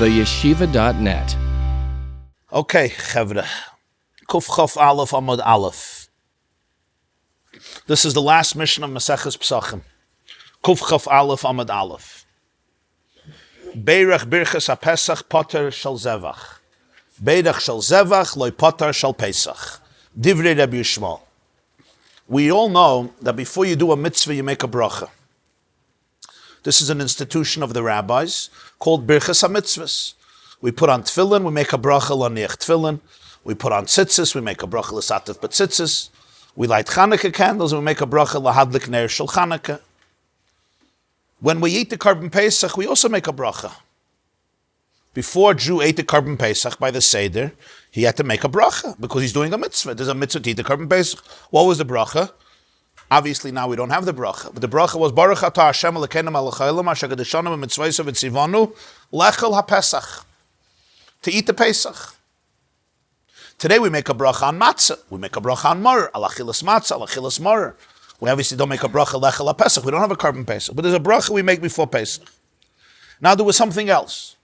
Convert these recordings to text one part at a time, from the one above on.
theyeshiva.net. Okay, Chevra. Kuf Chaf Aleph Amud Aleph. This is the last mission of Maseches Pesachim. Kuf Chaf Aleph Amud Aleph. Beirach Birchas HaPesach Potter Shal Zevach. Beirach Shal Zevach Loi Potter Shal Pesach. Divrei Rabbi Yishmael. We all know that before you do a mitzvah, you make a bracha. This is an institution of the rabbis called Birchas HaMitzvahs. We put on tefillin, we make a bracha l'niach tefillin. We put on tzitzis, we make a bracha l'satif b'tzitzis. We light Chanukah candles, and we make a bracha l'hadlik ner shel Chanukah. When we eat the Korban Pesach, we also make a bracha. Before a Jew ate the Korban Pesach by the Seder, he had to make a bracha because he's doing a mitzvah. There's a mitzvah to eat the Korban Pesach. What was the bracha? Obviously now we don't have the bracha, but the bracha was Baruch Atah Hashem Elokeinu melech haolam asher kedeshanu b'mitzvosav v'tzivanu lechel haPesach, to eat the Pesach. Today we make a bracha on matzah. We make a bracha on mar, al achilas matzah, al achilas mar. We obviously don't make a bracha lechel haPesach. We don't have a Korban Pesach, but there's a bracha we make before Pesach. Now there was something else.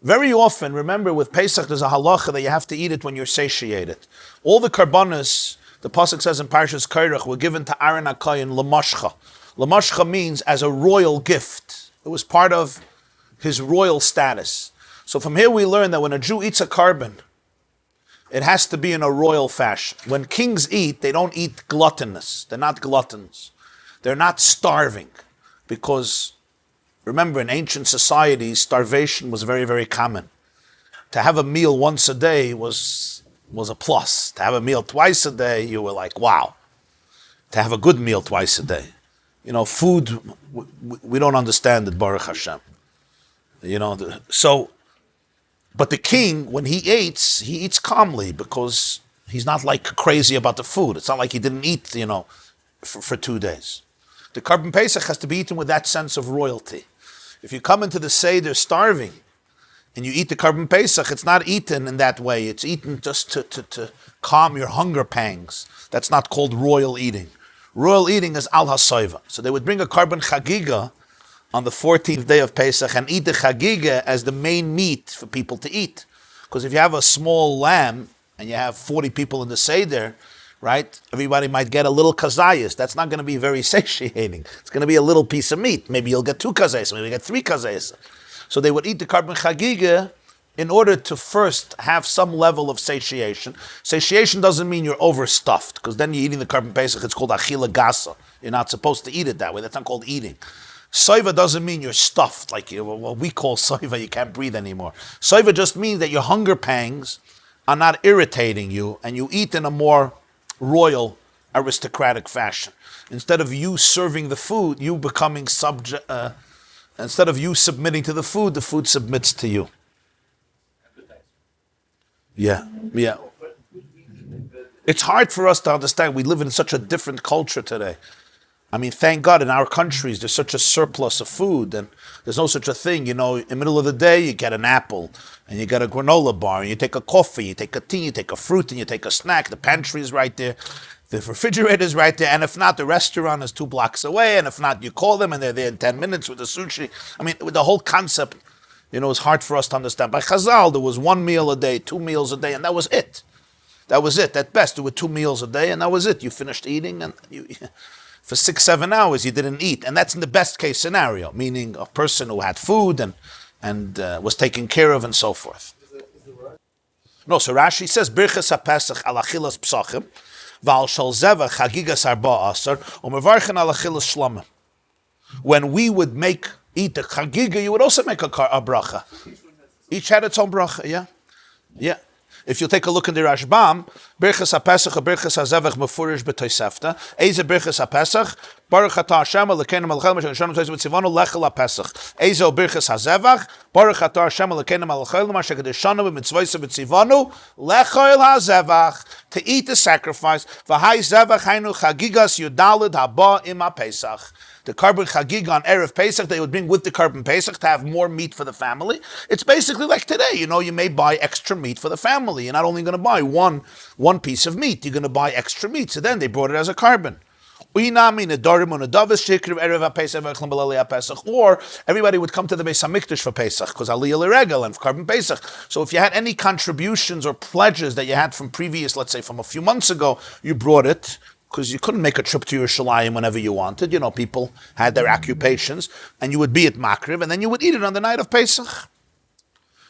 Very often, remember with Pesach there's a halacha that you have to eat it when you're satiated. All the karbanos, the pasuk says in Parshas Kairach, were given to Aaron HaKohen l'mashcha. L'mashcha means as a royal gift. It was part of his royal status. So from here we learn that when a Jew eats a korban, it has to be in a royal fashion. When kings eat, they don't eat gluttonous. They're not gluttons. They're not starving. Because, remember, in ancient societies, starvation was very, very common. To have a meal once a day was a plus. To have a meal twice a day, you were like, wow. To have a good meal twice a day. You know, food, we don't understand it, Baruch Hashem. You know, but the king, when he eats calmly because he's not like crazy about the food. It's not like he didn't eat, for 2 days. The Korban Pesach has to be eaten with that sense of royalty. If you come into the Seder starving, and you eat the Korban Pesach, it's not eaten in that way. It's eaten just to calm your hunger pangs. That's not called royal eating. Royal eating is al hasoiva. So they would bring a Korban Chagiga on the 14th day of Pesach and eat the Chagiga as the main meat for people to eat. Because if you have a small lamb and you have 40 people in the Seder, right, everybody might get a little kazayas. That's not going to be very satiating. It's going to be a little piece of meat. Maybe you'll get 2 kazayas, maybe you get 3 kazayas. So they would eat the Korban Chagiga in order to first have some level of satiation. Satiation doesn't mean you're overstuffed, because then you're eating the Korban Pesach, it's called Achila Gasa. You're not supposed to eat it that way. That's not called eating. Soiva doesn't mean you're stuffed, like what we call soiva, you can't breathe anymore. Soiva just means that your hunger pangs are not irritating you, and you eat in a more royal, aristocratic fashion. Instead of you serving the food, you becoming subject... Instead of you submitting to the food submits to you. Yeah. It's hard for us to understand. We live in such a different culture today. I mean, thank God in our countries there's such a surplus of food, and there's no such a thing. In the middle of the day you get an apple, and you get a granola bar, and you take a coffee, you take a tea, you take a fruit, and you take a snack. The pantry is right there. The refrigerator is right there, and if not, the restaurant is 2 blocks away, and if not, you call them, and they're there in 10 minutes with the sushi. I mean, with the whole concept, it's hard for us to understand. By Chazal, there was 1 meal a day, 2 meals a day, and that was it. That was it. At best, there were 2 meals a day, and that was it. You finished eating, and for 6-7 hours, you didn't eat. And that's in the best case scenario, meaning a person who had food and was taken care of and so forth. No, so Rashi says, Birchas HaPesach al achilas Pesachim, Val shal zevach chagigas arba asar umevarchen al achilas shlamim. When we would eat the chagiga, you would also make a bracha. Each had its own bracha, yeah. If you take a look in the Rashbam, Birchas HaPesach or Birchas HaZevach mefurish b'toisefta. Eze Birchas HaPesach, Baruch Atah Hashem Elokeinu melech haolam asher kedeshanu b'mitzvanu lechel HaPesach. Eze Birchas HaZevach, Baruch Atah Hashem Elokeinu melech haolam asher kedeshanu b'mitzvanu lechel HaZevach, to eat the sacrifice. V'hai Zevach hainu chagigas yudalid haba im HaPesach. The Korban Chagiga on Erev Pesach, they would bring with the Korban Pesach to have more meat for the family. It's basically like today, you may buy extra meat for the family. You're not only going to buy one piece of meat, you're going to buy extra meat. So then they brought it as a korban. Or everybody would come to the Beis Hamikdash for Pesach, because Aliyah L'Regel and for Carbon Pesach. So if you had any contributions or pledges that you had from previous, let's say from a few months ago, you brought it, because you couldn't make a trip to Yerushalayim whenever you wanted. People had their occupations, and you would be at Makriv, and then you would eat it on the night of Pesach.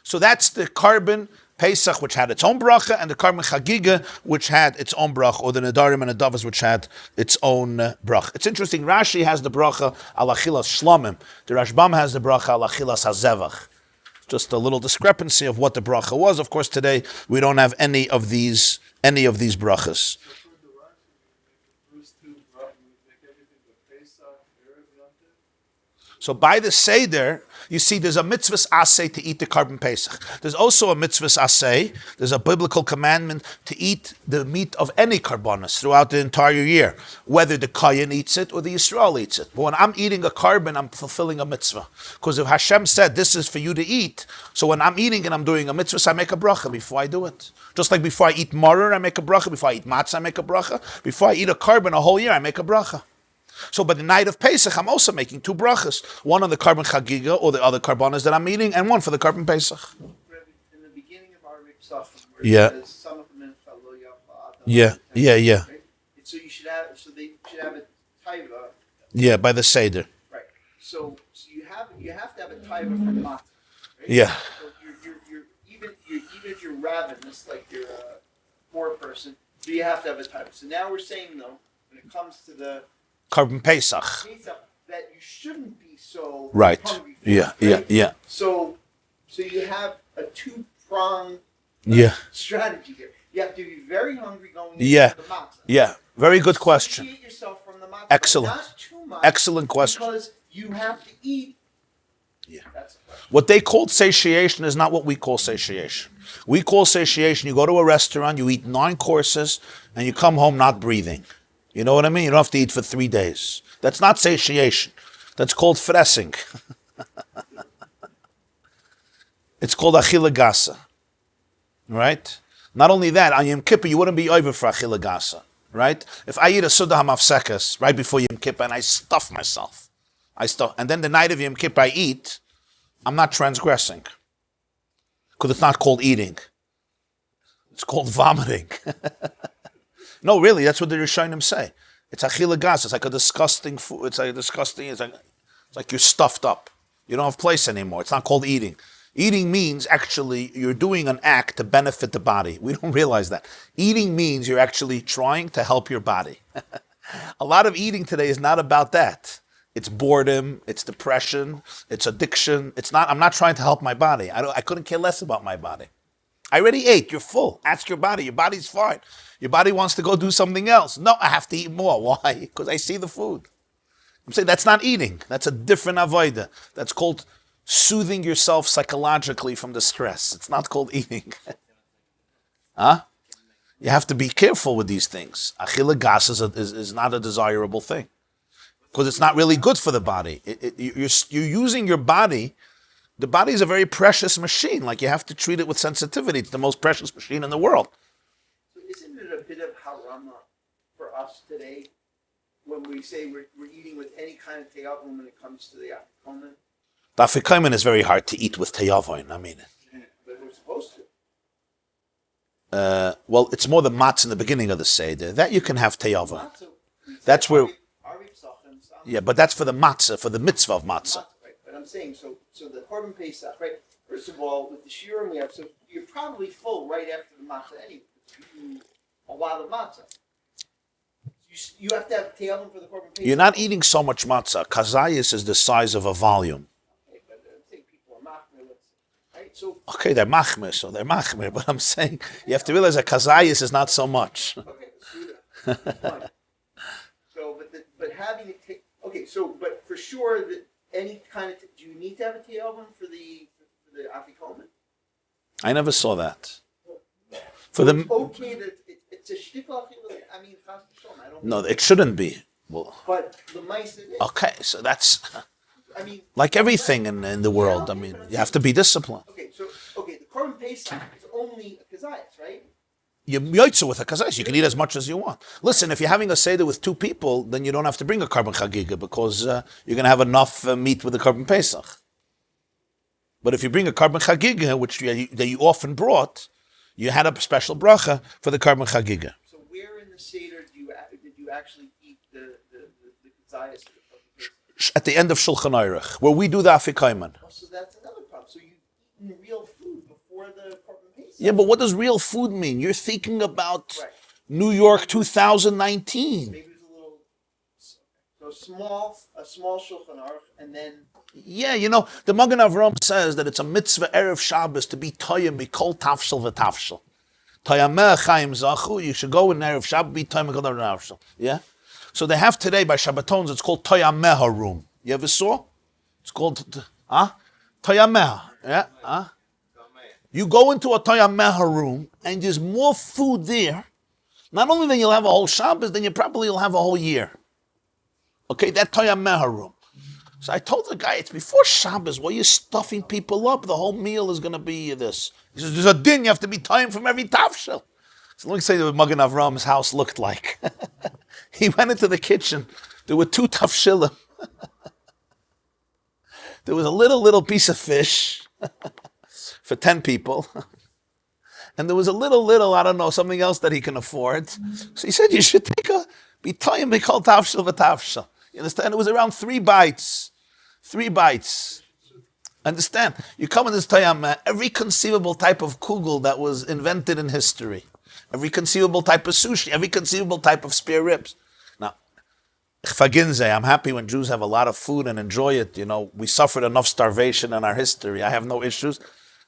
So that's the Carbon Pesach, which had its own bracha, and the Carbon Chagiga, which had its own bracha, or the Nedarim and the Davas, which had its own bracha. It's interesting, Rashi has the bracha al achilas shlamim. The Rashbam has the bracha al achilas hazevach. Just a little discrepancy of what the bracha was. Of course, today we don't have any of these brachas. So by the Seder, you see there's a mitzvahs asay to eat the Carbon Pesach. There's also a mitzvahs asay, there's a biblical commandment to eat the meat of any karbonos throughout the entire year, whether the Kayan eats it or the Yisrael eats it. But when I'm eating a carbon, I'm fulfilling a mitzvah. Because if Hashem said, this is for you to eat, so when I'm eating and I'm doing a mitzvah, I make a bracha before I do it. Just like before I eat maror, I make a bracha. Before I eat matzah, I make a bracha. Before I eat a carbon a whole year, I make a bracha. So by the night of Pesach, I'm also making two brachas. One on the Carbon Chagiga, or the other carbonas that I'm eating, and one for the Carbon Pesach. In the beginning of Arvei Pesachim, where yeah. it says, some of them yeah. Right? So they should have a taiva. Yeah, by the Seder. Right. So you have to have a taiva from matzah. Right? Yeah. So you're even if you're ravenous, like you're a poor person, so you have to have a taiva. So now we're saying though, when it comes to the Carbon Pesach, that you shouldn't be so right. hungry for, yeah, right? yeah. So you have a two-pronged strategy here. You have to be very hungry going into the matzah. Yeah, very good question. Satiate yourself from the matzah, excellent. Not too much. Excellent question. Because you have to eat. Yeah. What they called satiation is not what we call satiation. We call satiation, you go to a restaurant, you eat 9 courses, and you come home not breathing. You know what I mean? You don't have to eat for 3 days. That's not satiation. That's called fressing. It's called achila gasa. Right? Not only that, on Yom Kippur, you wouldn't be over for achila gasa. Right? If I eat a sudah hamafsekas right before Yom Kippur and I stuff myself, and then the night of Yom Kippur I eat, I'm not transgressing. Because it's not called eating. It's called vomiting. No, really, that's what the Rishonim say. It's achila gas. It's like a disgusting food. It's like you're stuffed up. You don't have place anymore. It's not called eating. Eating means actually you're doing an act to benefit the body. We don't realize that. Eating means you're actually trying to help your body. A lot of eating today is not about that. It's boredom. It's depression. It's addiction. I'm not trying to help my body. I couldn't care less about my body. I already ate. You're full. Ask your body. Your body's fine. Your body wants to go do something else. No, I have to eat more. Why? Because I see the food. I'm saying that's not eating. That's a different avodah. That's called soothing yourself psychologically from the stress. It's not called eating. Huh? You have to be careful with these things. Achila gas is not a desirable thing. Because it's not really good for the body. You're using your body. The body is a very precious machine. Like, you have to treat it with sensitivity. It's the most precious machine in the world. So isn't it a bit of harama for us today when we say we're eating with any kind of teyavon when it comes to the afikomen? The afikomen is very hard to eat with teyavon. I mean, but we're supposed to. Well, it's more the matzah in the beginning of the seder that you can have teyavon. That's where. Yeah, but that's for the matzah, for the mitzvah of matzah. Right, but I'm saying so the Carbon Pesach, right? First of all, with the shiurim we have, so you're probably full right after the matzah anyway. A lot of matzah. You have to have teyavon for the Carbon Pesach. You're not eating so much matzah. Kazayas is the size of a volume. Okay, but I'm saying people are machmir, right? So okay, they're machmir, but I'm saying you have to realize that kazayas is not so much. Okay, fine. So, but having it take. Okay, so but for sure that any kind of do you need to have a teyavon for the afikomen? I never saw that. For the okay, that it's a shtikla. I mean, I don't. No, it shouldn't be. Well, but the mice. Okay, so that's. I mean, like everything in the world. I mean, you have to be disciplined. Okay, the Carbon Pesach is only a kazayas, right? you yoitza with a kazais. You can eat as much as you want. Listen, if you're having a seder with 2 people, then you don't have to bring a carbon chagiga because you're going to have enough meat with the carbon pesach. But if you bring a carbon chagiga, which that you often brought, you had a special bracha for the carbon chagiga. So where in the seder did you actually eat the kazayas? At the end of Shulchan Aruch, where we do the afikaiman. Oh, so that's another problem. So you've eaten real food before the carbon pesach. Yeah, but what does real food mean? You're thinking about New York 2019. Maybe it's a little, a small Shulchan Aruch, and then. Yeah, the Magen Avraham says that it's a mitzvah Erev Shabbos to be toyim mikol tafshel v'tafshel. Toyameh Chaim zachu. You should go in Erev Shabbos, be toyim mikol tafshel. Yeah. So they have today by Shabbatons. It's called Toyameha room. You ever saw? It's called Toyameha. Yeah. You go into a Toyameha room and there's more food there. Not only then you'll have a whole Shabbos, then you probably will have a whole year. Okay, that Toyameha room. So I told the guy, it's before Shabbos. Why are you stuffing people up? The whole meal is going to be this. He says, there's a din. You have to be time from every tafshel. So let me say what Magen Avram's house looked like. He went into the kitchen. There were 2 tafshilim. There was a little piece of fish for 10 people. And there was a little, I don't know, something else that he can afford. So he said, you should be time, be called tafshel v'tafshel. You understand? It was around 3 bites. 3 bites. Understand? You come in this Tayam, every conceivable type of kugel that was invented in history. Every conceivable type of sushi. Every conceivable type of spare ribs. Now, I'm happy when Jews have a lot of food and enjoy it. We suffered enough starvation in our history. I have no issues.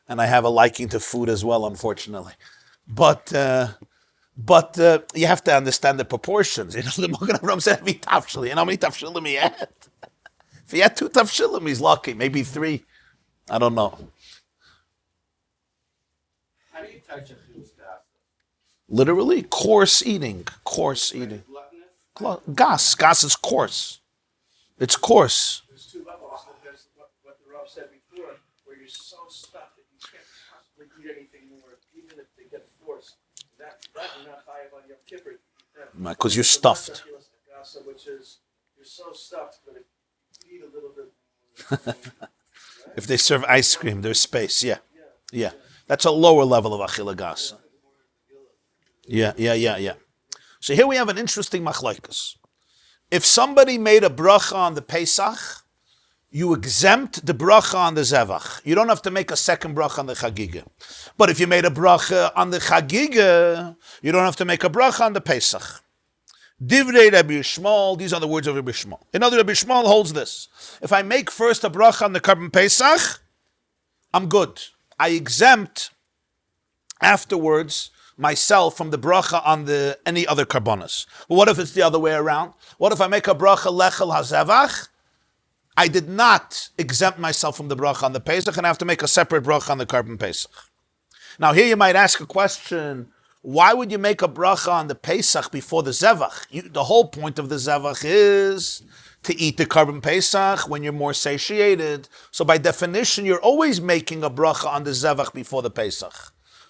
And I have a liking to food as well, unfortunately. But you have to understand the proportions. The Magen Avraham said every tafshil. You know how many tafshilim he had? If he had 2 tafshilim, he's lucky. Maybe 3. I don't know. How do you touch a chil's gas? Literally, coarse eating. Coarse eating. Gas is coarse. It's coarse. There's 2 levels. There's what the Rav said before, where you're so stuffed that you can't possibly eat anything more, even if they get forced. That you're not high on your kipper. Because you're stuffed. Which is, you're so stuffed, but if you eat a little bit more. If they serve ice cream, there's space. Yeah. That's a lower level of achila gas. Yeah. So here we have an interesting machlaikas. If somebody made a bracha on the Pesach, you exempt the bracha on the Zevach. You don't have to make a second bracha on the Chagiga. But if you made a bracha on the Chagiga, you don't have to make a bracha on the Pesach. Divrei Rabbi Yishmael, these are the words of Rabbi Yishmael. In other, Rabbi Yishmael holds this. If I make first a bracha on the Karban Pesach, I'm good. I exempt afterwards myself from the bracha on the any other karbonas. But what if it's the other way around? What if I make a bracha lechel hazevach? I did not exempt myself from the bracha on the Pesach, and I have to make a separate bracha on the Karban Pesach. Now here you might ask a question, why would you make a bracha on the Pesach before the Zevach? The whole point of the Zevach is to eat the Karban Pesach when you're more satiated. So by definition, you're always making a bracha on the Zevach before the Pesach.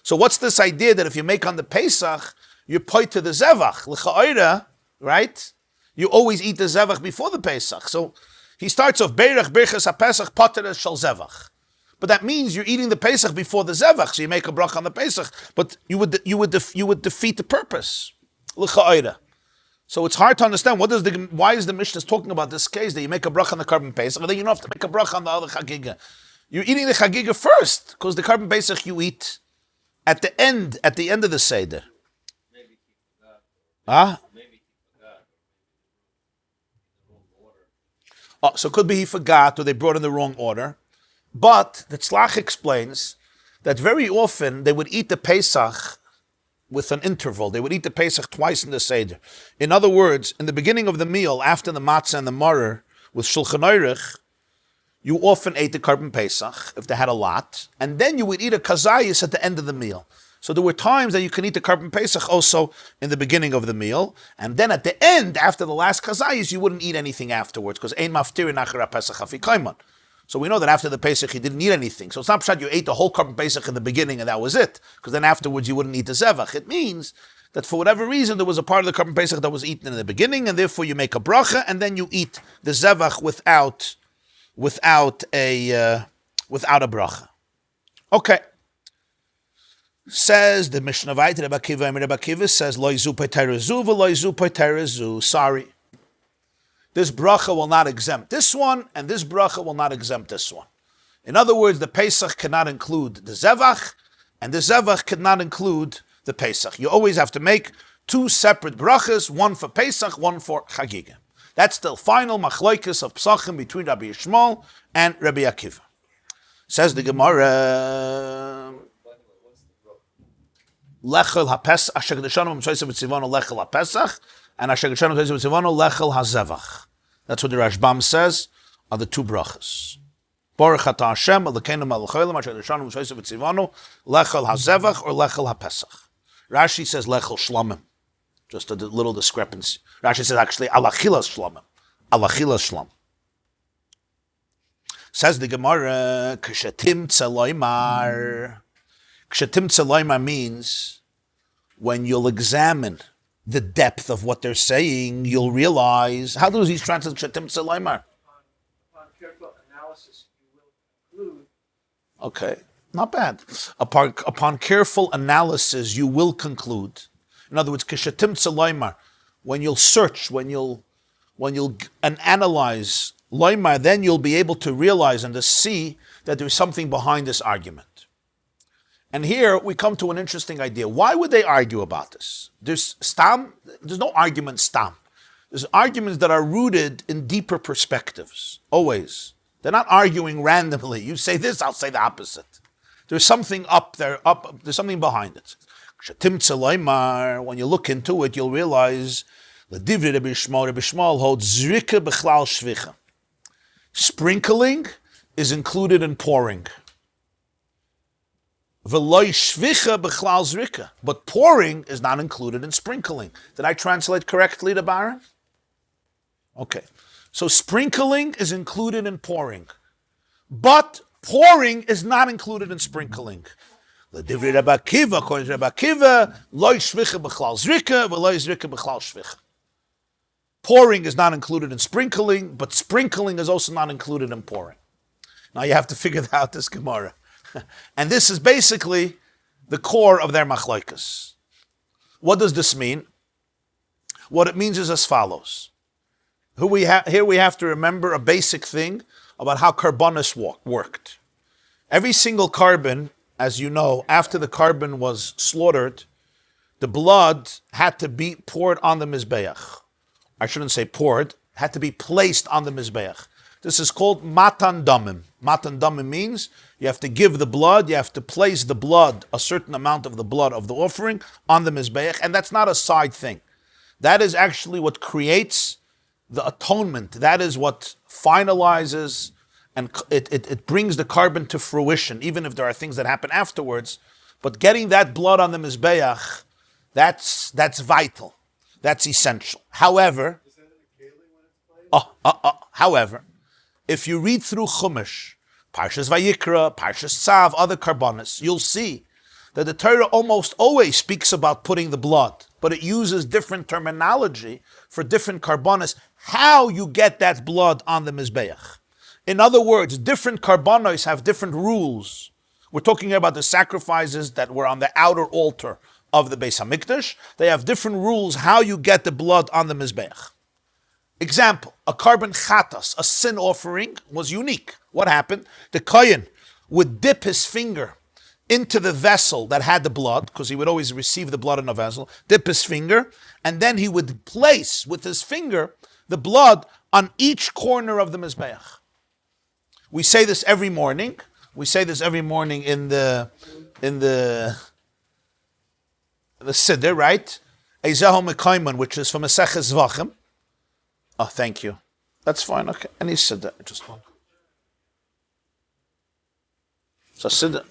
So what's this idea that if you make on the Pesach, you point to the Zevach? L'cha'ira, right? You always eat the Zevach before the Pesach. So he starts off, Beirach Birchas HaPesach Pater Shal Zevach. But that means you're eating the Pesach before the Zevach, so you make a bracha on the Pesach, but you would defeat the purpose. L'cha'ira. So it's hard to understand why is the Mishnah talking about this case that you make a bracha on the Karban Pesach, and then you don't have to make a bracha on the other Chagiga. You're eating the Chagiga first, because the Karban Pesach you eat at the end of the Seder. Maybe he forgot. Maybe he forgot. The wrong order. So it could be he forgot, or they brought in the wrong order. But the Tzlach explains that very often they would eat the Pesach with an interval. They would eat the Pesach twice in the Seder. In other words, in the beginning of the meal, after the matzah and the maror with Shulchan Aruch, you often ate the Karban Pesach, if they had a lot, and then you would eat a kazayis at the end of the meal. So there were times that you can eat the Karban Pesach also in the beginning of the meal, and then at the end, after the last kazayis, you wouldn't eat anything afterwards, because ein maftirin achar Pesach hafikaiman. So we know that after the Pesach, you didn't eat anything. So it's not pshat you ate the whole Korban Pesach in the beginning and that was it. Because then afterwards you wouldn't eat the Zevach. It means that for whatever reason, there was a part of the Korban Pesach that was eaten in the beginning, and therefore you make a bracha, and then you eat the Zevach without a bracha. Okay. Says the Mishnah Vayit, Rabbi Akiva says, Lo yizu peterezu v'lo yizu peterezu. Sorry. This bracha will not exempt this one, and this bracha will not exempt this one. In other words, the Pesach cannot include the Zevach, and the Zevach cannot include the Pesach. You always have to make two separate brachas, one for Pesach, one for Chagiga. That's the final machlokes of Pesachim between Rabbi Yishmael and Rabbi Akiva. Says the Gemara, Lechel HaPesach, Asher Kedeshanu Monsey v'Tzivanu Lechel HaPesach, and Asher Kedeshanu Monsey v'Tzivanu Lechel HaZevach. That's what the Rashbam says are the two brachas. Baruch Atah Hashem, Elokeinu melech haolam, Asher Kedeshanu Monsey v'Tzivanu Lechel HaZevach or Lechel HaPesach. Rashi says Lechel Shlamim. Just a little discrepancy. Rashi says actually Alachilas Shlamim. Alachilas Shlam. Says the Gemara, Kshetim Tzeloimar. Kshetim Tzeloimar means when you'll examine the depth of what they're saying, you'll realize. How does he translate Kshetim Tzeloimar? Upon careful analysis, you will conclude. Okay, not bad. Upon careful analysis, you will conclude. In other words, Kshetim Tzeloimar, when you'll search, when you'll analyze Loimar, then you'll be able to realize and to see that there's something behind this argument. And here we come to an interesting idea. Why would they argue about this? There's no argument stam. There's arguments that are rooted in deeper perspectives, always. They're not arguing randomly. You say this, I'll say the opposite. There's something up there, there's something behind it. When you look into it, you'll realize Rabbi Yishmael holds zrika b'chlal shvicha. Sprinkling is included in pouring. V'loy shvicha b'chlal zrika. But pouring is not included in sprinkling. Did I translate correctly to Baron? Okay. So sprinkling is included in pouring. But pouring is not included in sprinkling. L'divrei Rabbi Akiva, according to Rabbi Akiva, loy shvicha b'chlal zrika, v'loy zrika b'chlal shvicha. Pouring is not included in sprinkling, but sprinkling is also not included in pouring. Now you have to figure out this Gemara. And this is basically the core of their machlokes. What does this mean? What it means is as follows. Here we have to remember a basic thing about how karbonos worked. Every single carbon, as you know, after the carbon was slaughtered, the blood had to be poured on the mizbeach. I shouldn't say poured, had to be placed on the mizbeach. This is called matan damim. Matan damim means you have to give the blood, you have to place the blood, a certain amount of the blood of the offering on the mizbeach, and that's not a side thing. That is actually what creates the atonement. That is what finalizes and it brings the carbon to fruition, even if there are things that happen afterwards. But getting that blood on the mizbeach, that's vital. That's essential. However, if you read through Chumash, Parshas Vayikra, Parshas Tzav, other karbonos, you'll see that the Torah almost always speaks about putting the blood, but it uses different terminology for different karbonos, how you get that blood on the mizbeach. In other words, different karbonos have different rules. We're talking about the sacrifices that were on the outer altar of the Beis HaMikdash. They have different rules how you get the blood on the mizbeach. Example, a carbon chatas, a sin offering, was unique. What happened? The kohen would dip his finger into the vessel that had the blood, because he would always receive the blood in a vessel, dip his finger, and then he would place with his finger the blood on each corner of the mizbeach. We say this every morning. We say this every morning in the Siddur, right? Ezeho Mekayman, which is from Maseches Zvachim. Oh, thank you. That's fine. Okay. Any Siddur, just one. So Siddur.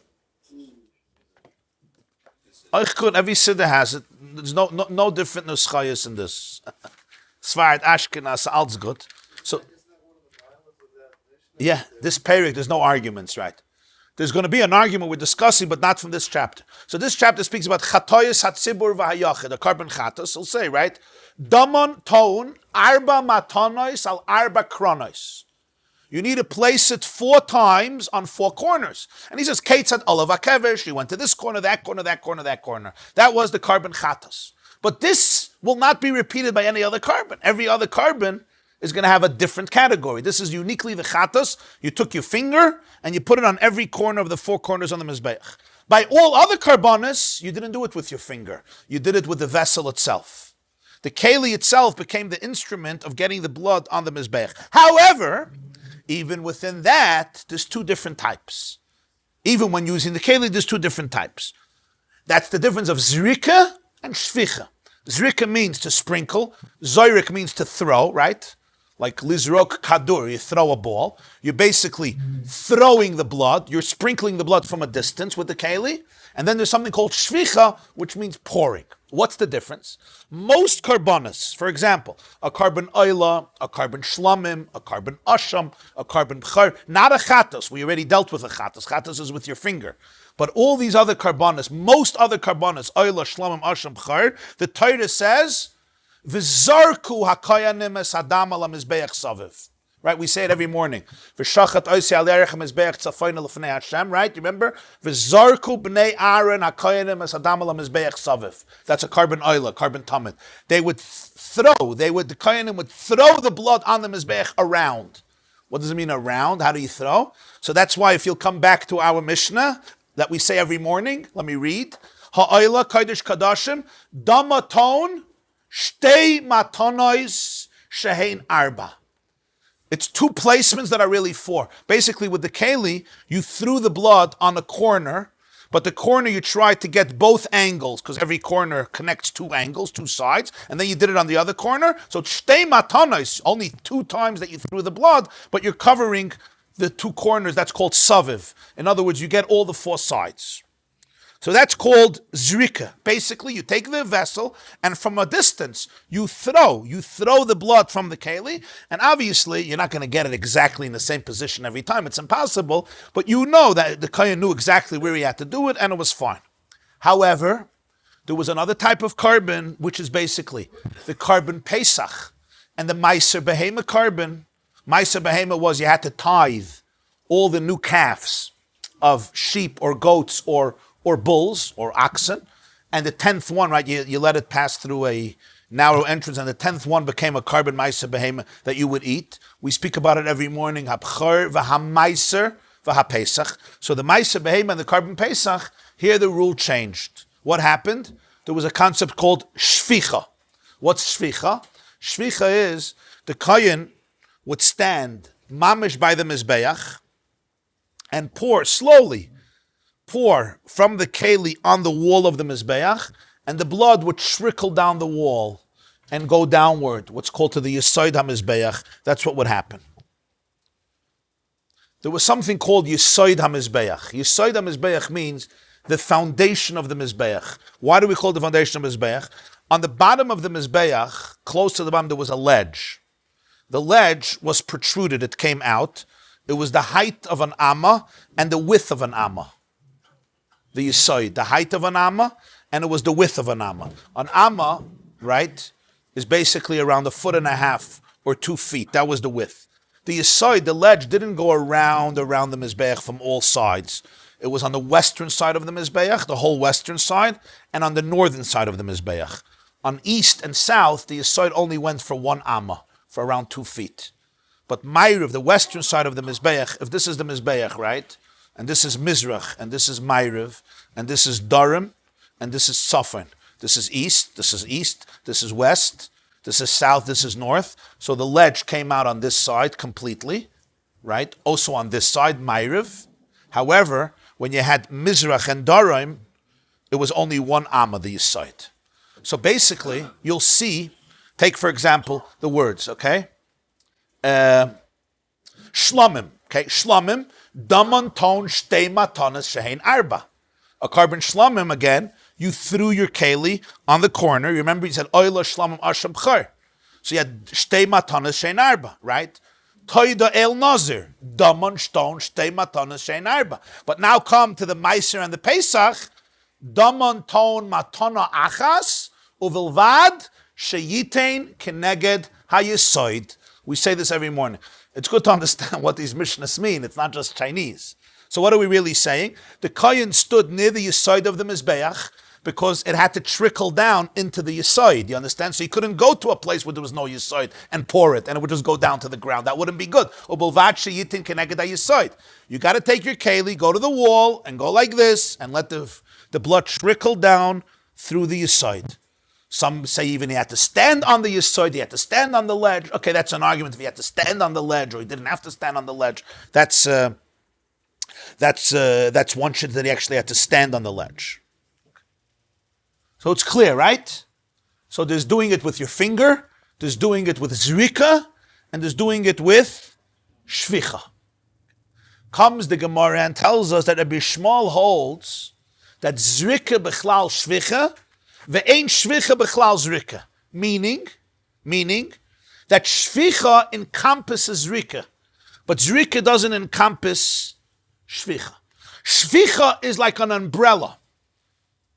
Every Siddur has it. There's no different nuschayos in this. Svarad Ashkenaz, alles good. So. Yeah, this parak, there's no arguments, right? There's going to be an argument we're discussing, but not from this chapter. So this chapter speaks about chatoyes hatzibur v'hayachid, the carbon chatos. It'll say, right? Damon ton arba matonos al arba kronos. You need to place it 4 times on 4 corners. And he says, Ketzat olav hakevesh, you went to this corner, that corner, that corner, that corner. That was the carbon chatos. But this will not be repeated by any other carbon. Every other carbon is going to have a different category. This is uniquely the chatos. You took your finger and you put it on every corner of the 4 corners on the mizbeach. By all other carbonis, you didn't do it with your finger. You did it with the vessel itself. The keli itself became the instrument of getting the blood on the mizbeach. However, even within that, there's 2 different types. Even when using the keli, there's 2 different types. That's the difference of zrika and shvicha. Zrika means to sprinkle. Zoyrik means to throw, right? Like lizrok kadur, you throw a ball. You're basically throwing the blood. You're sprinkling the blood from a distance with the keli. And then there's something called shvicha, which means pouring. What's the difference? Most carbonas, for example, a carbon oila, a carbon shlamim, a carbon asham, a carbon bchar, not a chatos. We already dealt with a chatos. Chatos is with your finger. But all these other carbonas, most other carbonas, oila, shlamim, asham, bchar, the Torah says, v'zarku hakayanim es adam ala mizbeach saviv. Right, we say it every morning. V'shachat oisei al yerech mizbeach tzafayna l'fnei Hashem. Right, you remember? V'zarku b'nei Aaron hakayanim es adam ala mizbeach saviv. That's a carbon oila, carbon tamid. The kayanim would throw the blood on the mizbeach around. What does it mean around? How do you throw? So that's why if you'll come back to our Mishnah that we say every morning, let me read. Ha'oila kodesh kadashim damaton shtei matonois shehein arba. It's 2 placements that are really 4. Basically, with the keli, you threw the blood on a corner, but the corner you tried to get both angles, because every corner connects 2 angles, 2 sides, and then you did it on the other corner. So it's shtei matanos, only 2 times that you threw the blood, but you're covering the 2 corners. That's called saviv. In other words, you get all the 4 sides. So that's called zrika. Basically, you take the vessel, and from a distance, you throw the blood from the keli, and obviously, you're not going to get it exactly in the same position every time. It's impossible, but you know that the kohen knew exactly where he had to do it, and it was fine. However, there was another type of carbon, which is basically the carbon Pesach, and the Meiser Behema carbon. Meiser Behema was you had to tithe all the new calves of sheep or goats or bulls or oxen, and the 10th one, right, you let it pass through a narrow entrance, and the 10th one became a carbon Meiser Behema that you would eat. We speak about it every morning, Habchar v'hameiser v'hapesach. So the Meiser Behema and the carbon Pesach, here the rule changed. What happened? There was a concept called shvicha. What's shvicha? Shvicha is the kohen would stand mamish by the mizbeach and pour from the keli on the wall of the mizbeach, and the blood would trickle down the wall and go downward, what's called to the Yesod HaMizbeach. That's what would happen. There was something called Yesod HaMizbeach. Yesod HaMizbeach means the foundation of the Mizbeach. Why do we call it the foundation of Mizbeach? On the bottom of the Mizbeach, close to the bottom, there was a ledge. The ledge was protruded, it came out. It was the height of an amma and the width of an amma. The Yesod, the height of an amma, and it was the width of an amma. An amma, right, is basically around 1.5 feet or 2 feet. That was the width. The Yesod, the ledge, didn't go around the Mizbeach from all sides. It was on the western side of the Mizbeach, the whole western side, and on the northern side of the Mizbeach. On east and south, the Yesod only went for 1 amma, for around 2 feet. But Ma'ariv, the western side of the Mizbeach, if this is the Mizbeach, right, and this is Mizrach, and this is Ma'ariv, and this is Durham, and this is Safon. This is east, this is west, this is south, this is north. So the ledge came out on this side completely, right? Also on this side, Ma'ariv. However, when you had Mizrach and Durham, it was only 1 amma, the side. So basically, you'll see, take for example, the words, okay? Shlamim, okay? Shlamim, Daman ton shtei matanas shehein arba. A carbon shlamim, again, you threw your keli on the corner. You remember you said, oila shlamim asham bchar. So you had shtei matanas shehein arba, right? Toida el nazir, damon stone shtei matanas shein arba. But now come to the Meiser and the Pesach, damon ton matana achas uvilvad sheyitain keneged hayisoid. We say this every morning. It's good to understand what these Mishnahs mean. It's not just Chinese. So what are we really saying? The Kohen stood near the Yisoid of the Mizbeach because it had to trickle down into the Yisoid. You understand? So he couldn't go to a place where there was no Yisoid and pour it, and it would just go down to the ground. That wouldn't be good. You got to take your keli, go to the wall, and go like this, and let the blood trickle down through the Yisoid. Some say even he had to stand on the Yisoid, he had to stand on the ledge. Okay, that's an argument if he had to stand on the ledge or he didn't have to stand on the ledge. That's one shit that he actually had to stand on the ledge. So it's clear, right? So there's doing it with your finger, there's doing it with zrika, and there's doing it with shvicha. Comes the Gemara and tells us that Rabbi Shmuel holds that zrika bechlal shvicha ve'ein shvicha bechlal zrika. Meaning that shvicha encompasses zrika, but zrika doesn't encompass shvicha. Shvicha is like an umbrella.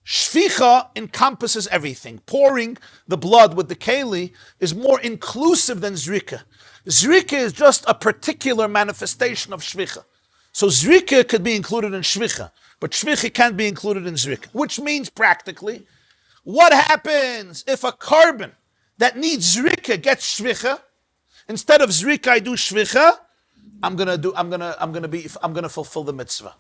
Shvicha encompasses everything. Pouring the blood with the keli is more inclusive than zrika. Zrika is just a particular manifestation of shvicha. So zrika could be included in shvicha, but shvicha can't be included in zrika. Which means practically, what happens if a carbon that needs zrika gets shvicha? Instead of zrika, I do shvicha. I'm gonna fulfill the mitzvah.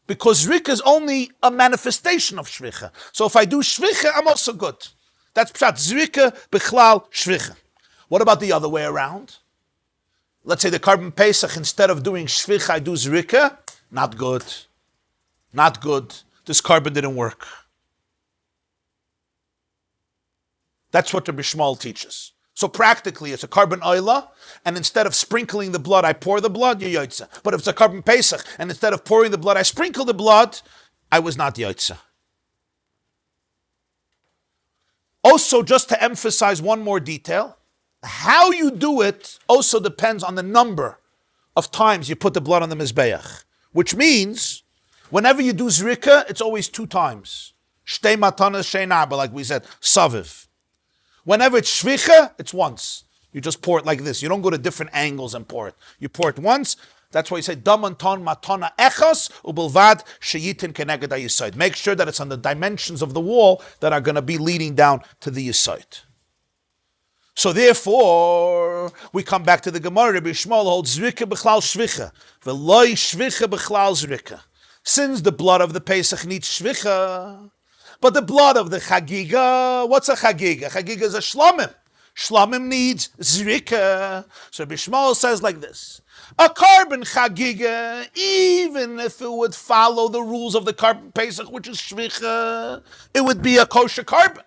Because zrika is only a manifestation of shvicha. So if I do shvicha, I'm also good. That's pshat. Zrika bichlal shvicha. What about the other way around? Let's say the carbon pesach, instead of doing shvicha, I do zrika. Not good. Not good. This carbon didn't work. That's what Rabbi Shmuel teaches. So practically, it's a carbon oila, and instead of sprinkling the blood, I pour the blood, you're yotza. But if it's a carbon pesach, and instead of pouring the blood, I sprinkle the blood, I was not yotza. Also, just to emphasize one more detail, how you do it also depends on the number of times you put the blood on the mizbeach. Which means, whenever you do zrika, it's always 2 times. Shtei matanas shein arba, like we said, saviv. Whenever it's shvicha, it's once. You just pour it like this. You don't go to different angles and pour it. You pour it once. That's why you say, damanton matana echas ubelvad sheyitin keneged hayisoid. Make sure that it's on the dimensions of the wall that are going to be leading down to the yisoid. So therefore, we come back to the Gemara. Rabbi Shmuel holds zrika b'chlal shvicha, v'loi shvicha b'chlal zrika. Since the blood of the Pesach needs shvicha, but the blood of the Chagiga, what's a Chagiga? Chagiga is a Shlomim. Shlomim needs Zrika. So Rabbi Shmuel says like this. A carbon Chagiga, even if it would follow the rules of the carbon Pesach, which is Shvicha, it would be a kosher carbon.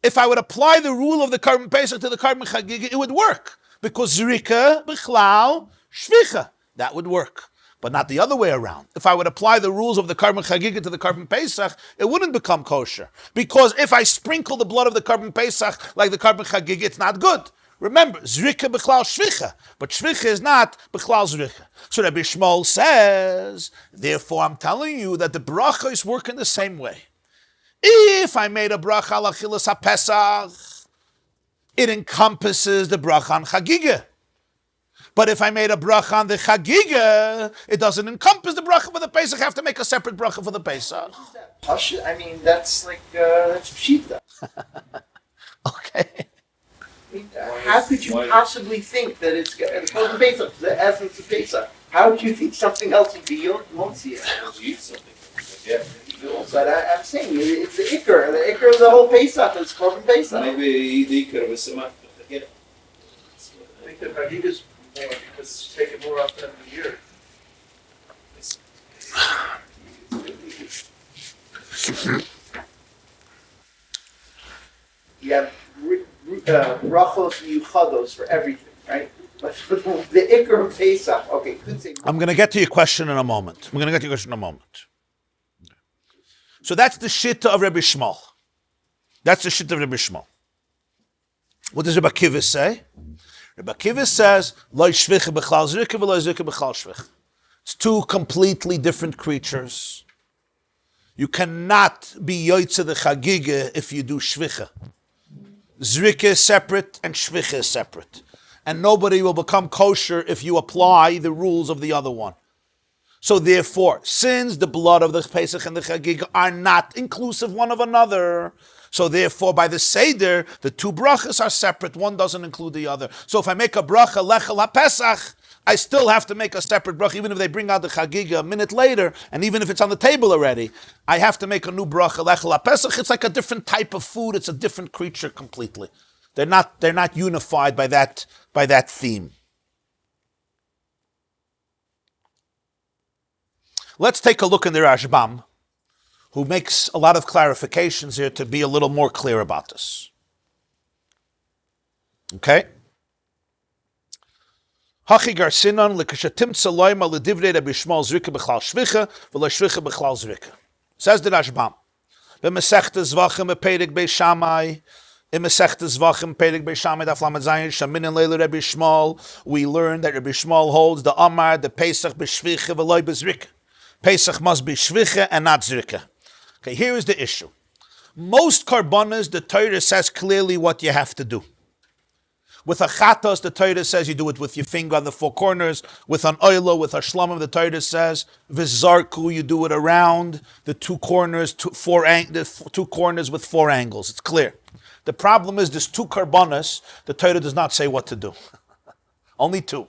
If I would apply the rule of the carbon Pesach to the carbon Chagiga, it would work. Because Zrika, Bichlal, Shvicha, that would work. But not the other way around. If I would apply the rules of the carbon chagiga to the carbon pesach, it wouldn't become kosher. Because if I sprinkle the blood of the carbon pesach like the carbon chagiga, it's not good. Remember, zrika b'chlal shvicha, but shvicha is not b'chlal zrika. So Rabbi Shmuel says, therefore I'm telling you that the brachos work in the same way. If I made a bracha al achilas haPesach, it encompasses the bracha on chagiga. But if I made a bracha on the Chagiga, it doesn't encompass the bracha for the Pesach. I have to make a separate bracha for the Pesach. Pasha? I mean, that's like, that's pshita. Okay. I mean, how could you possibly think that it's called the Pesach, the essence of Pesach? How would you think something else would be Monsey? Yeah. But I'm saying, it's the Iker. The Iker of the whole Pesach is called Pesach. Maybe the Iker was some. I think the Chagiga's more because it's taken more often in the year. You have brachos yuchados for everything, right? But for the Iker of Pesach, okay, could say. I'm going to get to your question in a moment. So that's the shitta of Rabbi Shmuel. What does Rabbi Akiva say? Rabbi Akiva says, Lo shvicha b'chlal zrika v'lo zrika b'chlal shvich. It's two completely different creatures. You cannot be yoytze the chagiga if you do shvicha. Zrika is separate and shvicha is separate. And nobody will become kosher if you apply the rules of the other one. So therefore, since the blood of the Pesach and the Chagiga are not inclusive one of another, so therefore by the Seder, the two brachas are separate, one doesn't include the other. So if I make a bracha lechel ha-Pesach, I still have to make a separate bracha, even if they bring out the Chagiga a minute later, and even if it's on the table already, I have to make a new bracha lechel ha-Pesach. It's like a different type of food, it's a different creature completely. They're not unified by that theme. Let's take a look in the Rashbam, who makes a lot of clarifications here to be a little more clear about this. Okay? Hachi garsinon lekashatim tzaloyma ledivrei Rabbi Shmuel zrika b'chlal shvicha v'lo shvicha b'chlal zrika. Says the Rashbam, b'mesechta zvachim b'peirik beis Shammai, in Masechta Zvachim, Perek Beis Shammai, Daf Lamed Zayin, Shamin and Leila Rabbi Shmuel, we learn that Rabbi Shmuel holds the Amar, the Pesach b'shvicha v'loy b'zrika. Pesach must be shvicha and not zrika. Okay, here is the issue. Most karbanas, the Torah says clearly what you have to do. With a chatos, the Torah says you do it with your finger on the four corners. With an oilo, with a shlamim, the Torah says v'zarku, you do it around the two corners, the two corners with four angles. It's clear. The problem is there's two karbanas. The Torah does not say what to do. Only two: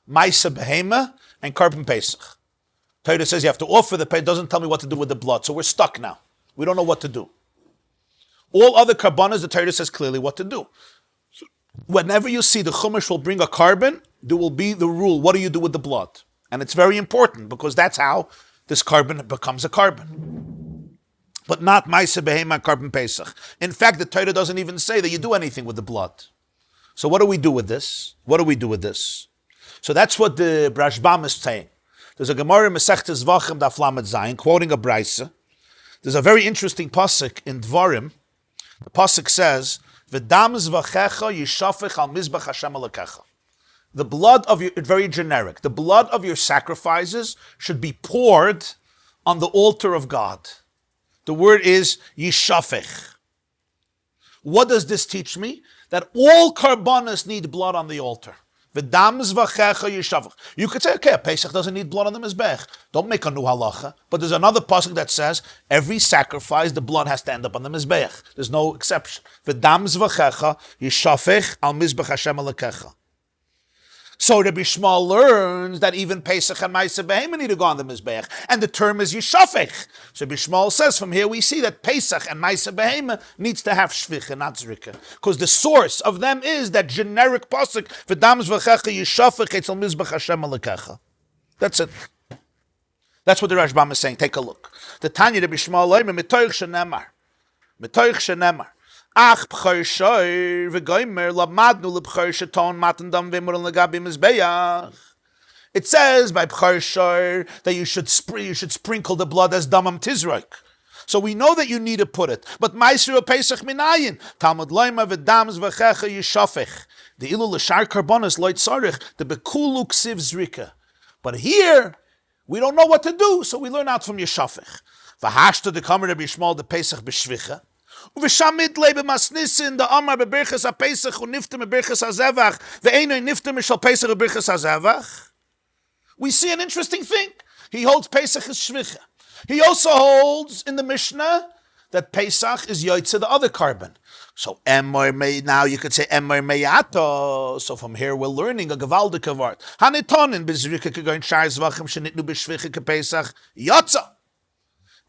Maisa behema and Karban Pesach. Torah says you have to offer the Pesach. Doesn't tell me what to do with the blood. So we're stuck now. We don't know what to do. All other karbanas, the Torah says clearly what to do. So whenever you see the Chumash will bring a carbon, there will be the rule. What do you do with the blood? And it's very important because that's how this carbon becomes a carbon. But not Maisa Behema and Karban Pesach. In fact, the Torah doesn't even say that you do anything with the blood. So what do we do with this? What do we do with this? So that's what the Rashbam is saying. There's a Gemara in Masechta Zvachim Daf Lamed Zayin, quoting a Brisa. There's a very interesting pasuk in Dvarim. The pasuk says, "V'dam zvachecha yishafech al mizbach Hashem alekecha." The blood of your, very generic, the blood of your sacrifices should be poured on the altar of God. The word is yishafech. What does this teach me? That all karbanas need blood on the altar. V'dam zvachecha yishafech. You could say, okay, Pesach doesn't need blood on the mizbech. Don't make a new halacha. But there's another pasuk that says every sacrifice, the blood has to end up on the mizbech. There's no exception. V'dam zvachecha yishafech al mizbech Hashem alekecha. So Rabbi Shmuel learns that even Pesach and Maisa Behema need to go on the Mizbeach. And the term is Yishafech. So Rabbi Shmuel says from here we see that Pesach and Maisa Behema needs to have Shvicha, not Zrika. Because the source of them is that generic pasuk, V'dam zvachecha Yishafech etzel Mizbech Hashem alekecha. That's it. That's what the Rashbam is saying. Take a look. The Tanya Rabbi Shmuel learns, Mitoich shenemar. Mitoich shenemar. Ach b'chor shoir v'goymer lamadnu l'b'chor sheton matan dam v'imur l'gabi mizbeach. It says by b'chor shoir that you should sprinkle the blood as damam tizroik. So we know that you need to put it. But ma'isru pesach minayin talmud loyma v'dam zvachecha yishafech the ilu l'shar karbonas loy tzarich the bekulu ksiv zrika. But here we don't know what to do, so we learn out from yishafech. V'hashta the kamer Rabbi Shmuel the pesach b'shvicha. Uv'shamid lebe masnisin the amar beberchas ha-pesach u'niftem beberchas ha-zevach ve'enoi niftem mishal pesach beberchas ha-zevach. We see an interesting thing. He holds Pesach as shvicha. He also holds in the Mishnah that Pesach is yoytze the other carbon. So now you could say emor meyato. So from here we're learning a gewaldige word. Hanitonin bezrika kegoin shar zvachim shenitnu b'shvicha kepesach yotza.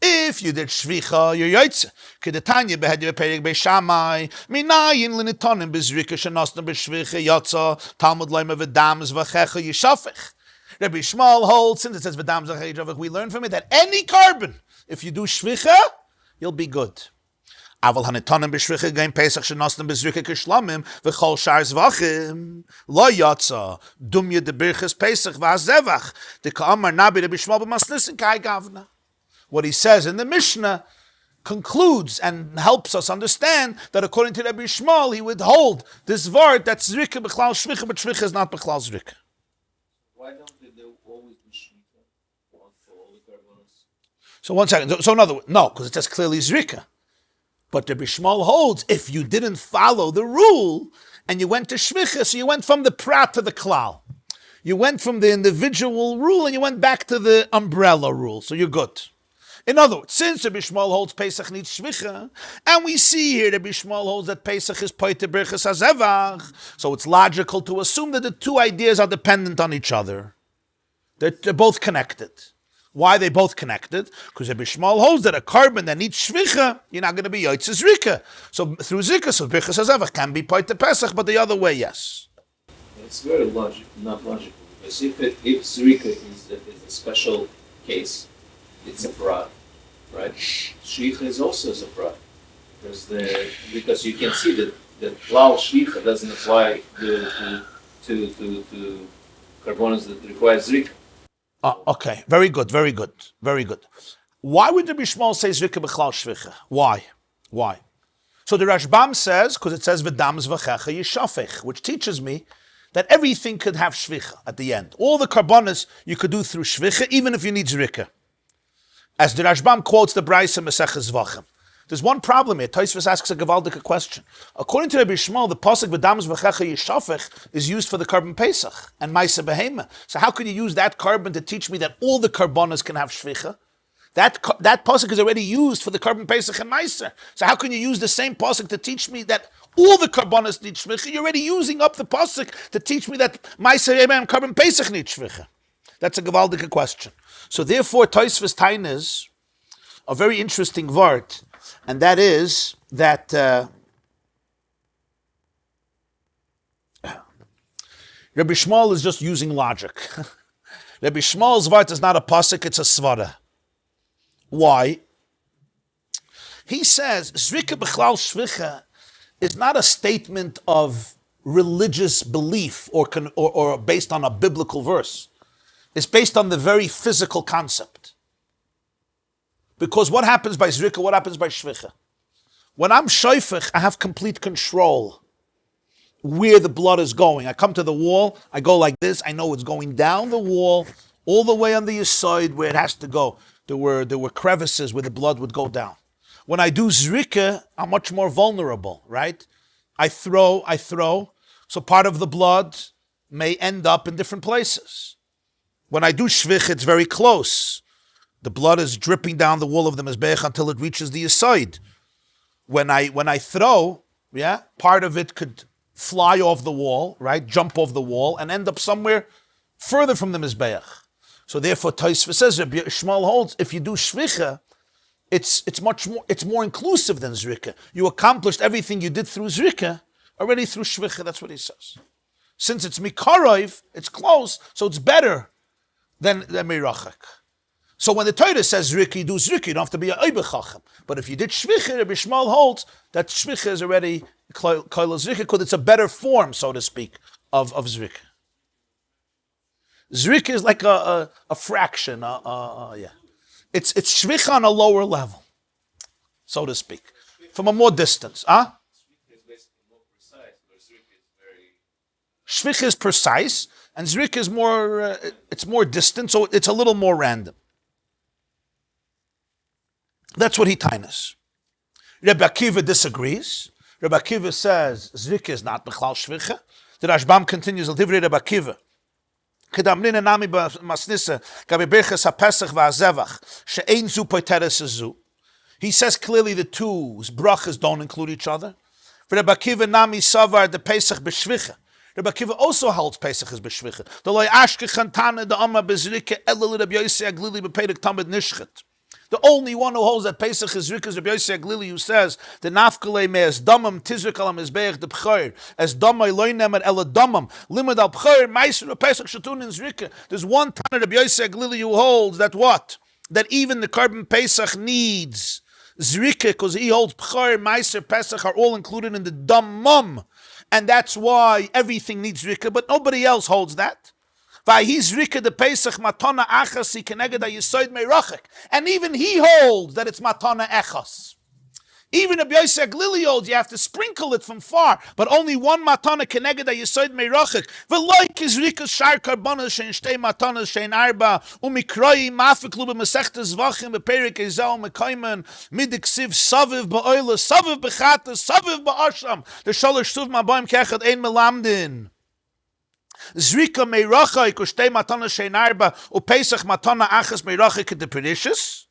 If you did shvicha, you're yoytze. Kedetanya behedi beperek Beis Shammai. Minayin linitonim bezrika shenosna b'shvicha yotza. Talmud loyma v'dam zvachecha yishafech. Rabbi Shmuel holds, since it says v'dam zvachecha yishafech, we learn from it that any carbon, if you do shvicha, you'll be good. Aval hanitonim b'shvicha gein pesach shenosna b'zrika kishlamim v'chol shar zvachim lo yotza dumya debirchas pesach v'azevach the ka'amar nabi Rabbi Shmuel b'masnisin kai gavna. What he says in the Mishnah concludes and helps us understand that according to Rabbi Shmuel, he would hold this vart that zrika b'chlal shvicha, but shvicha is not b'chlal zrika. Why don't they always do shmita for all the carbonos? So 1 second. So in other words, no, because it says clearly zrika. But Rabbi Shmuel holds if you didn't follow the rule and you went to shvicha, so you went from the prat to the klal. You went from the individual rule and you went back to the umbrella rule. So you're good. In other words, since Rabbi Shmuel holds Pesach needs shvicha, and we see here Rabbi Shmuel holds that Pesach is poite birchas hazevach, so it's logical to assume that the two ideas are dependent on each other. They're both connected. Why are they both connected? Because Rabbi Shmuel holds that a carbon that needs shvicha, you're not going to be yotzei zrika. So through zrika, so birchas hazevach can be poite Pesach, but the other way, yes. It's very not logical. Because if zrika is a special case, it's a prat, right? Shvicha is also a prat. Because you can see that klal shvicha doesn't apply to carbonos that require zrika. Okay, very good. Why would Rabbi Shmuel say zrika b'chlal shvicha? Why? So the Rashbam says, because it says v'dams v'checha yishafech, which teaches me that everything could have shvicha at the end. All the carbonos you could do through shvicha, even if you need zrika. As the Rashbam quotes the Braisa Maseches Zvachim. There's one problem here. Tosfos asks a gewaldige question. According to Rabbi Shmuel, the pasuk v'dams v'checha yishafech is used for the carbon Pesach and Maisa Behema. So how could you use that carbon to teach me that all the carbonos can have shvicha? That pasuk is already used for the carbon Pesach and Maisa. So how can you use the same pasuk to teach me that all the carbonos need shvicha? You're already using up the pasuk to teach me that Maisa Behema and carbon Pesach need shvicha. That's a gewaldige question. So therefore, Tosfos Tainas, a very interesting vart, and that is that Rabbi Shmuel is just using logic. Rabbi Shmuel's vart is not a pasuk, it's a svara. Why? He says, Zrika b'chlal shvicha is not a statement of religious belief or based on a biblical verse. It's based on the very physical concept. Because what happens by zrika, what happens by shvicha? When I'm shoifech, I have complete control where the blood is going. I come to the wall, I go like this, I know it's going down the wall, all the way on the side where it has to go. There were crevices where the blood would go down. When I do zrika, I'm much more vulnerable, right? I throw, so part of the blood may end up in different places. When I do shvich, it's very close. The blood is dripping down the wall of the mizbeach until it reaches the side. When I throw, part of it could fly off the wall, right? Jump off the wall and end up somewhere further from the mizbeach. So therefore, Tosfos says, Rabbi Shmuel holds, if you do shvicha, it's more inclusive than zrika. You accomplished everything you did through zrika already through shvicha. That's what he says. Since it's mikarov, it's close, so it's better than mirachak. So when the Torah says zrika, you do zrika, you don't have to be a oibechachem. But if you did shvicha, Rabbi Shmuel holds that shvicha is already koil zrika because it's a better form, so to speak, of zrika. Zrika is like a fraction. It's shvicha on a lower level, so to speak, from a more distance. Shvicha is basically more precise, but zrika is very... Shvicha is precise, and zrika is more, it's more distant, so it's a little more random. That's what he tainas. Rabbi Akiva disagrees. Rabbi Akiva says zrika is not b'chlal shvicha. The Rashbam continues, L'divrei Rabbi Akiva. Kedamnina nami b'masnisa gabi berchas ha'pesach v'hazevach she'ein zu poiteres zu. He says clearly the two brachas don't include each other. For Rabbi Akiva nami savar the Pesach b'shvicha. Rabbi Akiva also holds Pesach as b'shvicha. The loy ashkechan tana the amma b'zrika elul Rabbi Yosei Aglili b'peirik tamid nishchet. The only one who holds that Pesach is Zrika is Rabbi Yosei Aglili, who says the nafkale me as damam tizrik al mizbeach de b'chayr as damai loynem el damam limud al b'chayr ma'aser Pesach shatun in Zrika. There's one Tana Rabbi Yosei Aglili who holds that what? That even the carbon Pesach needs Zrika because he holds b'chayr ma'aser Pesach are all included in the damam, and that's why everything needs Zrika, but nobody else holds that. Vayizrika de Pesach matana achas keneged hayisoid meirachik. And even he holds that it's matana echas. Even Rabbi Yosef Glili holds you have to sprinkle it from far, but only one matana keneged hayisoid meirachik. V'loik is rikas shar karbonas shein shtei matanas shein arba umikroi mafiklu b'mesechtes vachim b'perik ezel mekayman midiksiv saviv ba'oila saviv b'chatas saviv ba'asham the shalosh suv mabayim kechad ein melamdin. Zrika meiracha ikushte matana sheinarba upesach matana achas meiracha kedepernicious.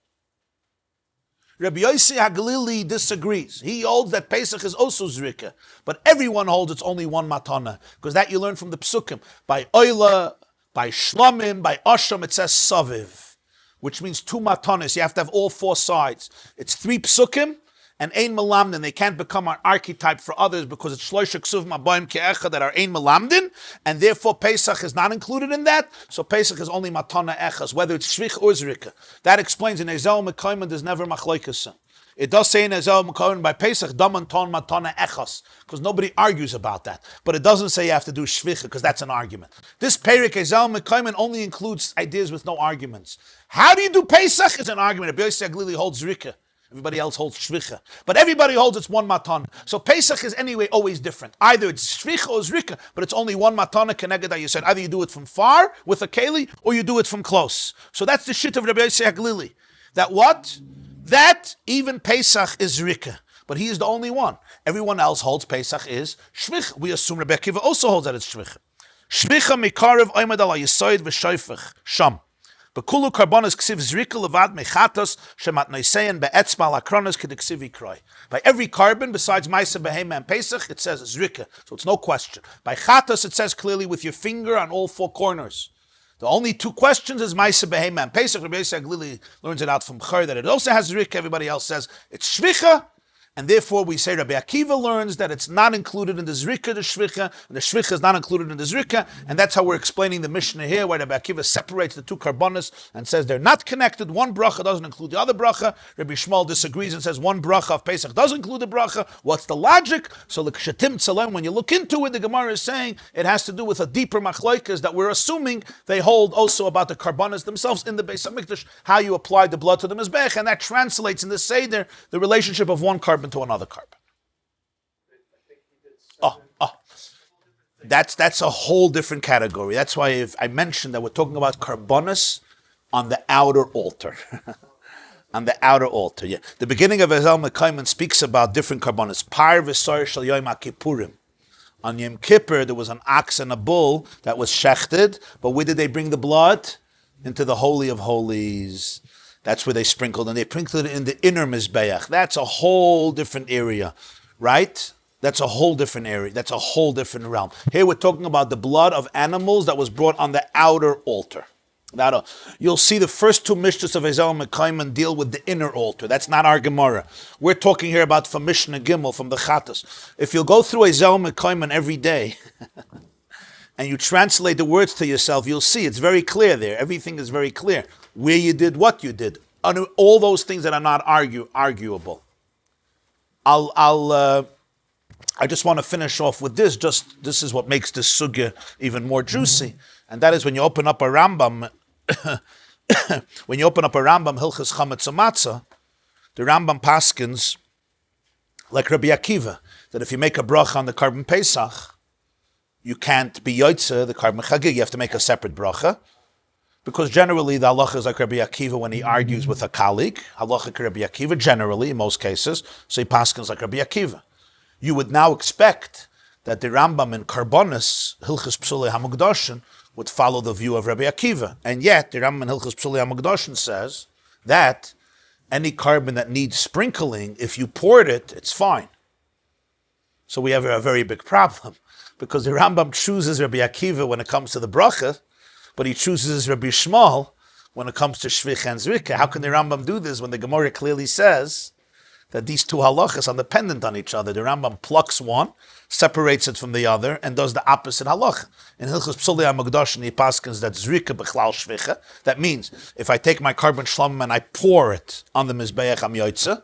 Rabbi Yossi Haglili disagrees. He holds that Pesach is also zrika, but everyone holds it's only one matana, because that you learn from the psukim. By oila, by shlamim, by asham, it says saviv, which means two matanas. You have to have all four sides. It's three psukim, and ein melamdin, they can't become an archetype for others because it's shloisha ksuv mabayim ke'echa that are ein melamdin, and therefore Pesach is not included in that. So Pesach is only matana echas, whether it's shvich or zrika. That explains in Ezel Mekayman there's never machlokes. It does say in Ezel Mekayman by Pesach daman ton matana echas, because nobody argues about that. But it doesn't say you have to do shvicha, because that's an argument. This Perik Ezel Mekayman only includes ideas with no arguments. How do you do Pesach? It's an argument. Rabbi Yosef Glili holds zrika. Everybody else holds shvicha. But everybody holds it's one matana. So Pesach is anyway always different. Either it's shvicha or zrika, but it's only one matana keneged that you said. Either you do it from far with a keli, or you do it from close. So that's the shit of Rabbi Yosef Haglili. That what? That even Pesach is zrika. But he is the only one. Everyone else holds Pesach is shvicha. We assume Rabbi Akiva also holds that it's shvicha. Shvicha mikarev oimad ala yisoid v'shoifach sham. Bekulu karbonas ksiv zrika levad mechatos shemat noisein be'etzma lakronas kediksivi kroi. By every carbon besides Maisa Behema and Pesach, it says zrika, so it's no question. By chatos, it says clearly with your finger on all four corners. The only two questions is Maisa Behema and Pesach. Rabbi Yosef Glili learns it out from Chor that it also has zrika. Everybody else says it's shvicha. And therefore we say Rabbi Akiva learns that it's not included in the zrika, the shvicha, and the shvicha is not included in the zrika, and that's how we're explaining the Mishnah here, where Rabbi Akiva separates the two karbonas and says they're not connected. One bracha doesn't include the other bracha. Rabbi Shmuel disagrees and says one bracha of Pesach does include the bracha. What's the logic? So the Kshatim Tzalem, when you look into it, the Gemara is saying it has to do with a deeper machloikas that we're assuming they hold also about the karbonas themselves in the Beis HaMikdash, how you apply the blood to the Mizbech, and that translates in the Seder the relationship of one carbon to another carbon. That's a whole different category. That's why if I mentioned that we're talking about karbonos on the outer altar. On the outer altar, yeah. The beginning of Ezel Mekayman speaks about different karbonos. Par v'sor shel Yom HaKippurim. On Yom Kippur, there was an ox and a bull that was shechted, but where did they bring the blood? Into the Holy of Holies. That's where they sprinkled, and they sprinkled it in the inner Mizbeach. That's a whole different area, right? That's a whole different area. That's a whole different realm. Here we're talking about the blood of animals that was brought on the outer altar. Now, you'll see the first two Mishnahs of Ezel Mekayman deal with the inner altar. That's not our Gemara. We're talking here about from Mishnah Gimel, from the Chattas. If you'll go through Ezel Mekayman every day, and you translate the words to yourself, you'll see it's very clear there. Everything is very clear. Where you did, what you did. All those things that are not arguable. I just want to finish off with this. This is what makes this sugya even more juicy. And that is when you open up a Rambam, Hilchas Chametz Matzah, the Rambam paskins, like Rabbi Akiva, that if you make a bracha on the Karban Pesach, you can't be Yotzeh, the Karban Chagig, you have to make a separate bracha. Because generally the halacha is like Rabbi Akiva when he argues with a colleague. Halacha Rabbi Akiva, generally, in most cases, so he paskins like Rabbi Akiva. You would now expect that the Rambam in Karbonis, Hilchas Psulei HaMukdoshin, would follow the view of Rabbi Akiva. And yet, the Rambam in Hilchas Psulei HaMukdoshin says that any carbon that needs sprinkling, if you poured it, it's fine. So we have a very big problem, because the Rambam chooses Rabbi Akiva when it comes to the bracha, but he chooses Rabbi Shmuel when it comes to Shvich and Zrika. How can the Rambam do this when the Gemara clearly says that these two halachas are dependent on each other? The Rambam plucks one, separates it from the other, and does the opposite halacha. In Hilchos Psulei HaMukdoshin, he paskins that Zrika b'chlal Shvicha. That means, if I take my carbon shlamim and I pour it on the Mizbeach am Yotzeh,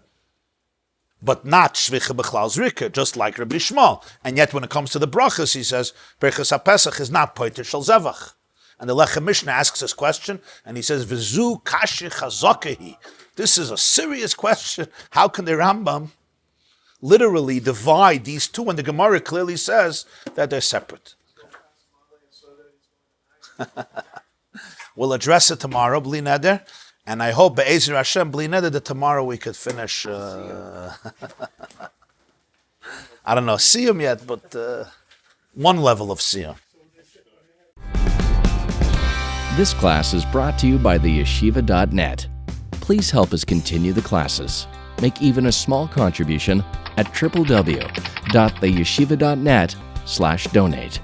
but not Shvicha b'chlal Zrika, just like Rabbi Shmuel. And yet when it comes to the brachas, he says, Berachas HaPesach is not poiter shel zevach. And the Lechem Mishnah asks this question, and he says, "V'zu kashi chazakehi." This is a serious question. How can the Rambam literally divide these two when the Gemara clearly says that they're separate? We'll address it tomorrow, Bli Neder, and I hope Be'ezer Hashem, Bli Neder, that tomorrow we could finish. I don't know, Siyum yet, but one level of Siyum. This class is brought to you by theyeshiva.net. Please help us continue the classes. Make even a small contribution at www.theyeshiva.net/donate.